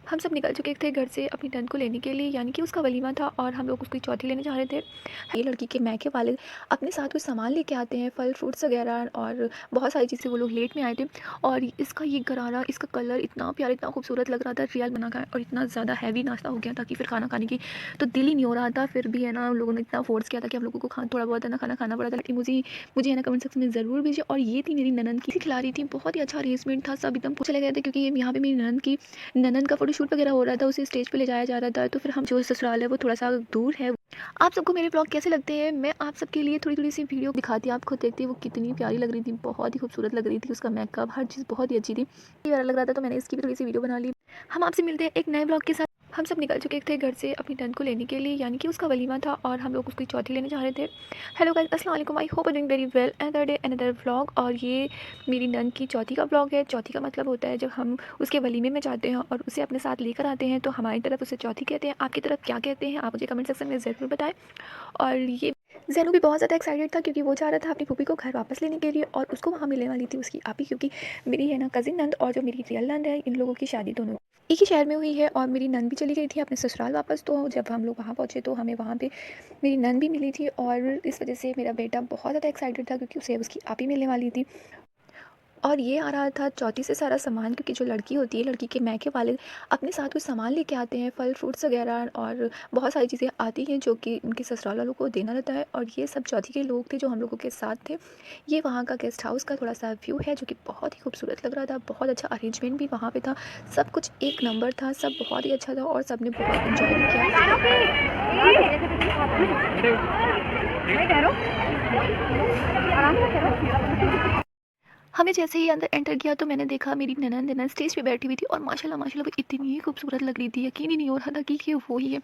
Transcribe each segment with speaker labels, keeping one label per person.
Speaker 1: हम सब निकल चुके थे घर से अपनी नंद को लेने के लिए, यानी कि उसका वलीमा था और हम लोग उसकी चौथी लेने जा रहे थे। ये लड़की के मैके वाले अपने साथ कुछ सामान लेके आते हैं, फल फ्रूट्स वगैरह और बहुत सारी चीज़ें। वो लोग लेट में आए थे और इसका ये गरारा, इसका कलर इतना प्यारा, इतना खूबसूरत लग रहा था, रियल बना का। और इतना ज़्यादा हैवी नाश्ता हो गया था कि फिर खाना खाने की तो दिल ही नहीं हो रहा था। फिर भी है ना, उन लोगों ने इतना फोर्स किया था कि हम लोगों को थोड़ा बहुत है ना खाना खाना पड़ा था। लेकिन मुझे मुझे है ना कमेंट सेक्शन में ज़रूर भेजिए। और ये थी मेरी ननद की खिला रही थी, बहुत ही अच्छा अरेंजमेंट था, सब एकदम चले गए थे क्योंकि यहाँ पे मेरी ननद का फोटोशूट वगैरह हो रहा था, उसे स्टेज पे ले जाया जा रहा था। तो फिर हम जो ससुराल है वो थोड़ा सा दूर है। आप सबको मेरे ब्लॉग कैसे लगते हैं? मैं आप सबके लिए थोड़ी थोड़ी सी वीडियो दिखाती, आप खुद देखती। वो कितनी प्यारी लग रही थी, बहुत ही खूबसूरत लग रही थी, उसका मेकअप हर चीज़ बहुत ही अच्छी थी, प्यारा लग रहा था। तो मैंने इसकी भी थोड़ी सी वीडियो बना ली। हम आपसे मिलते हैं एक नए ब्लॉग के साथ। हम सब निकल चुके थे घर से अपनी नंद को लेने के लिए, यानी कि उसका वलीमा था और हम लोग उसकी चौथी लेने जा रहे थे। हेलो गाइस, अस्सलाम वालेकुम, I hope doing very well. Another day another vlog. और ये मेरी नंद की चौथी का व्लॉग है। चौथी का मतलब होता है जब हम उसके वलीमे में जाते हैं और उसे अपने साथ लेकर आते हैं, तो हमारी तरफ उसे चौथी कहते हैं। आपकी तरफ क्या कहते हैं, आप मुझे कमेंट सेक्शन में ज़रूर बताएं। और ये ज़ैनू भी बहुत ज़्यादा एक्साइटेड था क्योंकि वो चाह रहा था अपनी पुप्पी को घर वापस लेने के लिए, और उसको वहाँ मिलने वाली थी उसकी आपी, क्योंकि मेरी है ना कज़िन नंद और जो मेरी रियल नंद है, इन लोगों की शादी दोनों एक ही शहर में हुई है। और मेरी नंद भी चली गई थी अपने ससुराल वापस। तो जब हम लोग वहाँ पहुँचे तो हमें वहाँ पे मेरी नंद भी मिली थी, और इस वजह से मेरा बेटा बहुत ज़्यादा एक्साइटेड था क्योंकि उसे उसकी आपी मिलने वाली थी। और ये आ रहा था चौथी से सारा सामान, क्योंकि जो लड़की होती है, लड़की के मैके वाले अपने साथ कुछ सामान लेके आते हैं, फल फ्रूट्स वगैरह और बहुत सारी चीज़ें आती हैं जो कि उनके ससुराल वालों को देना रहता है। और ये सब चौथी के लोग थे जो हम लोगों के साथ थे। ये वहाँ का गेस्ट हाउस का थोड़ा सा व्यू है जो कि बहुत ही खूबसूरत लग रहा था। बहुत अच्छा अरेंजमेंट भी वहाँ पे था, सब कुछ एक नंबर था, सब बहुत ही अच्छा था और सब ने बहुत इन्जॉय भी किया। हमें जैसे ही अंदर एंटर किया तो मैंने देखा मेरी ननद स्टेज पे बैठी हुई थी, और माशाल्लाह माशाल्लाह वो इतनी ही खूबसूरत लग रही थी, यकीन ही नहीं हो रहा था कि ये वो ही है।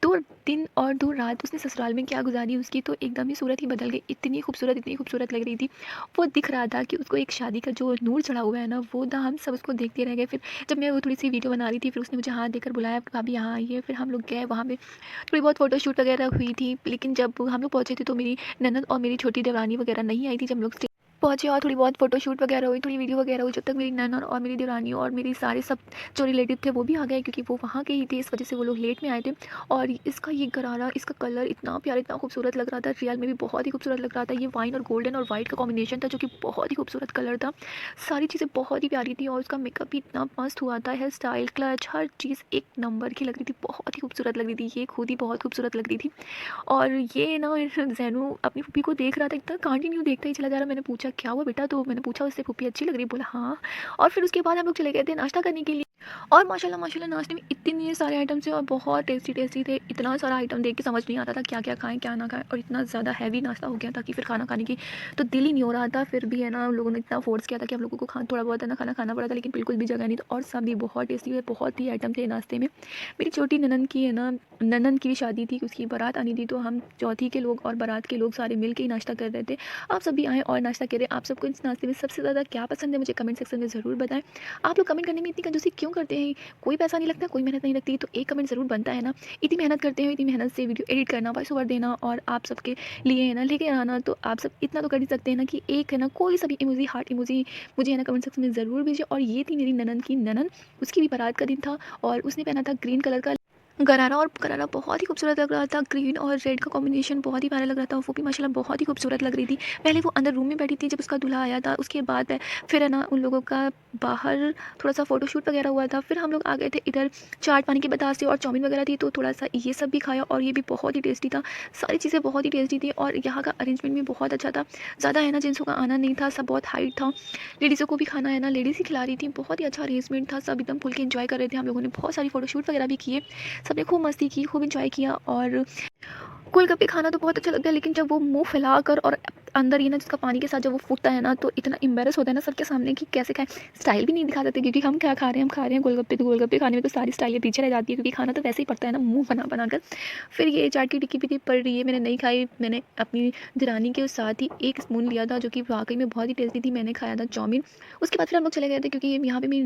Speaker 1: 2 दिन और 2 रात उसने ससुराल में क्या गुजारी उसकी, तो एकदम ही सूरत ही बदल गई। इतनी खूबसूरत लग रही थी। वो दिख रहा था कि उसको एक शादी का जो नूर चढ़ा हुआ है ना, वो था। हम सब उसको देखते रह गए। फिर जब मैं वो थोड़ी-सी वीडियो बना रही थी, फिर उसने मुझे हाथ देकर बुलाया, भाभी यहाँ आइए। फिर हम लोग गए वहाँ पे, थोड़ी बहुत फ़ोटोशूट वगैरह हुई थी। लेकिन जब हम लोग पहुँचे थे तो मेरी ननद और मेरी छोटी देवरानी वगैरह नहीं आई थी। जब हम लोग पहुँचे और थोड़ी बहुत फ़ोटोशूट वगैरह हुई, थोड़ी वीडियो वगैरह हुई, जब तक मेरी ननद और मेरी देवरानी और मेरी सारे सब जो रिलेटिव थे वो भी आ गए, क्योंकि वो वहाँ के ही थे, इस वजह से वो लोग लेट में आए थे। और इसका ये गरारा, इसका कलर इतना प्यारा, इतना खूबसूरत लग रहा था, रियल में भी बहुत ही खूबसूरत लग रहा था। ये वाइन और गोल्डन और वाइट का कॉम्बिनेशन था जो कि बहुत ही खूबसूरत कलर था। सारी चीज़ें बहुत ही प्यारी थी और उसका मेकअप भी इतना मस्त हुआ था, हेयर स्टाइल, क्लच, हर चीज़ एक नंबर की लग रही थी, बहुत ही खूबसूरत लग रही थी। ये खुद ही बहुत खूबसूरत लग रही थी। और ये ना ज़ैनू अपनी फूफी को देख रहा था, इतना कंटिन्यू देखता ही चला जा रहा। मैंने पूछा क्या हुआ बेटा, तो मैंने पूछा उससे फूफी अच्छी लग रही, बोला हाँ। और फिर उसके बाद हम लोग चले गए थे नाश्ता करने के लिए। और माशाल्लाह माशाल्लाह नाश्ते में इतने सारे आइटम थे और बहुत टेस्टी टेस्टी थे। इतना सारा आइटम देख के समझ नहीं आता था क्या क्या खाएं क्या ना खाएं, और इतना ज़्यादा हैवी नाश्ता हो गया था कि फिर खाना खाने की तो दिल ही नहीं हो रहा था। फिर भी है ना, उन लोगों ने इतना फोर्स किया था कि हम लोगों को थोड़ा बहुत है ना खाना खाना पड़ा था, लेकिन बिल्कुल भी जगह नहीं थी। और सब भी बहुत टेस्टी है, बहुत ही आइटम थे नाश्ते में। मेरी छोटी ननन की है ना, ननन की भी शादी थी, उसकी बारात आनी थी, तो हम चौथी के लोग और बारात के लोग सारे मिल के ही नाश्ता कर रहे थे। आप सभी आएँ और नाश्ता करें। आप सबको इस नाश्ते में सबसे ज़्यादा क्या पसंद है, मुझे कमेंट सेक्शन में ज़रूर बताएं। आप लोग कमेंट करने में इतनी कंजूसी क्यों करते हैं? कोई पैसा नहीं लगता, कोई मेहनत नहीं लगती, तो एक कमेंट ज़रूर बनता है ना। इतनी मेहनत करते हैं, इतनी मेहनत से वीडियो एडिट करना, वॉइस ओवर देना और आप सबके लिए है ना लेके आना, तो आप सब इतना तो कर ही सकते हैं ना कि एक है ना कोई सा भी इमोजी, हार्ट इमोजी मुझे है ना कमेंट सेक्शन में ज़रूर भेजिए। और ये थी मेरी ननद की ननद, उसकी भी बारात का दिन था और उसने पहना था ग्रीन कलर का गरारा। और गरारा बहुत ही खूबसूरत लग रहा था, ग्रीन और रेड का कॉम्बिनेशन बहुत ही प्यारा लग रहा था। वो भी माशाल्लाह बहुत ही खूबसूरत लग रही थी। पहले वो अंदर रूम में बैठी थी जब उसका दूल्हा आया था, उसके बाद फिर है ना उन लोगों का बाहर थोड़ा सा फ़ोटोशूट वगैरह हुआ था। फिर हम लोग आ गए थे इधर, चाट पानी के बतासे और चाउमीन वगैरह थी, तो थोड़ा सा ये सब भी खाया और ये भी बहुत ही टेस्टी था। सारी चीज़ें बहुत ही टेस्टी थी और यहाँ का अरेंजमेंट भी बहुत अच्छा था। ज़्यादा है ना जेंट्सों का आना नहीं था, सब बहुत हाइट था। लेडीज़ों को भी खाना है ना लेडीज़ ही खिला रही थी, बहुत ही अच्छा अरेंजमेंट था, सब एकदम खुल के एंजॉय कर रहे थे। हम लोगों ने बहुत सारी फ़ोटोशूट वगैरह भी किए, सबने खूब मस्ती की, खूब एंजॉय किया। और गोलगप्पे खाना तो बहुत अच्छा लगता है, लेकिन जब वो मुँह फैलाकर और अंदर ये ना जिसका पानी के साथ जब वो फूटता है ना, तो इतना एम्बैरेस होता है ना सबके सामने कि कैसे खाएँ। स्टाइल भी नहीं दिखा सकते क्योंकि हम क्या खा रहे हैं, हम खा रहे हैं गोलगप्पे, तो गोलगप्पे खाने में तो सारी स्टाइलें पीछे रह जाती है क्योंकि खाना तो वैसे ही पड़ता है ना मुँह बना कर। फिर ये चाट की टिक्की भी थी, पर ये मैंने नहीं खाई। मैंने अपनी दिरानी के साथ ही 1 स्पून लिया था जो कि वाक़ई में बहुत ही टेस्टी थी। मैंने खाया था चाउमीन। उसके बाद फिर हम लोग चले गए थे क्योंकि यहाँ पे मेरी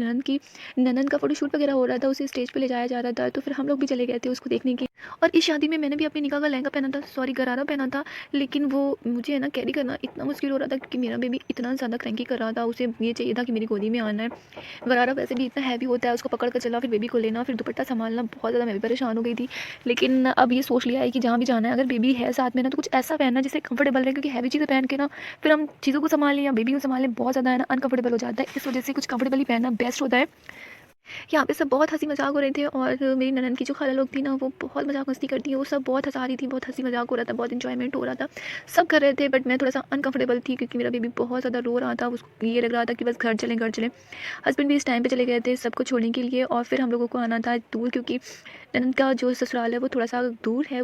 Speaker 1: ननद का फ़ोटोशूट वगैरह हो रहा था, उसे स्टेज पे ले जाया जा रहा था, तो फिर हम लोग भी चले गए थे उसको देखने के और इस शादी में मैंने भी अपनी निकाह का लहंगा पहना था, सॉरी गरारा पहना था, लेकिन वो मुझे है ना कैरी करना इतना मुश्किल हो रहा था क्योंकि मेरा बेबी इतना ज़्यादा क्रैंकी कर रहा था, उसे ये चाहिए था कि मेरी गोदी में आना है। गरारा वैसे भी इतना हैवी होता है, उसको पकड़ कर चलना, फिर बेबी को लेना, फिर दुपट्टा सँभालना, बहुत ज़्यादा मैं भी परेशान हो गई थी। लेकिन अब ये सोच लिया है कि जहाँ भी जाना है, अगर बेबी है साथ में ना, तो कुछ ऐसा पहनना जिससे कंफर्टेबल रहे, क्योंकि हैवी चीज़ें पहन के ना फिर हम चीज़ों को सँभालें या बेबी को सँभालें, बहुत ज़्यादा है ना अनकंफर्टेबल हो जाता है। इस वजह से कुछ कंफर्टेबल ही पहनना बेस्ट होता है। यहाँ पे सब बहुत हँसी मज़ाक हो रहे थे और मेरी ननद की जो खाला लोग थी ना, वो बहुत मज़ाक मस्ती करती हैं, वो सब बहुत हँसा रही थी, बहुत हँसी मज़ाक हो रहा था, बहुत एन्जॉयमेंट हो रहा था। सब कर रहे थे बट मैं थोड़ा-सा अनकंफर्टेबल थी क्योंकि मेरा बेबी बहुत ज़्यादा रो रहा था, उसको ये लग रहा था कि बस घर चलें, घर चलें। हस्बैंड भी इस टाइम पे चले गए थे सबको छोड़ने के लिए और फिर हम लोगों को आना था दूर, क्योंकि ननद का जो ससुराल है वो थोड़ा-सा दूर है।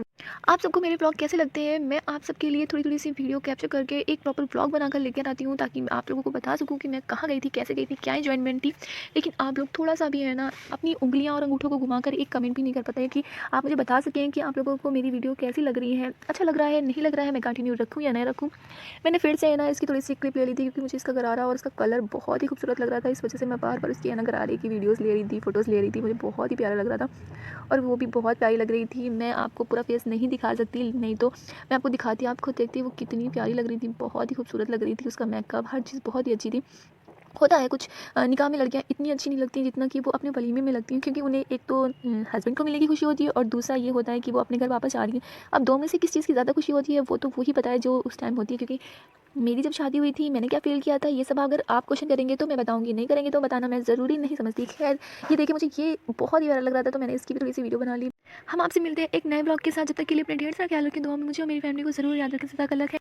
Speaker 1: आप सबको मेरे ब्लॉग कैसे लगते हैं? मैं आप सबके लिए थोड़ी-थोड़ी सी वीडियो कैप्चर करके एक प्रॉपर ब्लॉग बनाकर लेकर आती हूँ, ताकि आप लोगों को बता सकूँ कि मैं कहाँ गई थी, कैसे गई थी, क्या एन्जॉयमेंट थी। लेकिन आप लोग थोड़ा-सा भी है ना अपनी उँगलियाँ और अंगूठों को घुमाकर एक कमेंट भी नहीं कर पाते हैं कि आप मुझे बता सकें कि आप लोगों को मेरी वीडियो कैसी लग रही है? अच्छा लग रहा है, नहीं लग रहा है, मैं कंटिन्यू रखूँ या नहीं रखूँ? मैंने फिर से है ना इसकी थोड़ी-सी क्लिप ले ली थी क्योंकि मुझे इसका गरारा और इसका कलर बहुत ही खूबसूरत लग रहा था। इस वजह से मैं बार-बार उसकी है ना गरारे की वीडियोज़ ले रही थी, फ़ोटोज़ ले रही थी। मुझे बहुत ही प्यारा लग रहा था और वो भी बहुत प्यारी लग रही थी। मैं आपको पूरा फेस नहीं दिखा सकती, नहीं तो मैं आपको दिखाती, आप खुद देखती वो कितनी प्यारी लग रही थी, बहुत ही खूबसूरत लग रही थी। उसका मेकअप, हर चीज़ बहुत ही अच्छी थी। होता है कुछ निकाह में लड़कियाँ इतनी अच्छी नहीं लगती जितना कि वो अपने वलीमे में लगती हैं, क्योंकि उन्हें एक तो हस्बैंड को मिलने की खुशी होती है और दूसरा ये होता है कि वो अपने घर वापस आ रही हैं। अब 2 में से किस चीज़ की ज़्यादा खुशी होती है वो तो वही पता है जो उस टाइम होती है, क्योंकि मेरी जब शादी हुई थी मैंने क्या फ़ील किया था, ये सब अगर आप क्वेश्चन करेंगे तो मैं बताऊँगी, नहीं करेंगे तो बताना मैं ज़रूरी नहीं समझती। ख़ैर, ये देखिए मुझे ये बहुत ही प्यारा लग रहा था तो मैंने इसकी भी थोड़ी-सी वीडियो बना ली। हम आपसे मिलते हैं एक नए ब्लॉग के साथ, जब तक के लिए अपना ढेर सारा ख्याल रखें, दुआ में मुझे और मेरी फैमिली को ज़रूर याद रखें। ज़ाक़ल्लाह खैर।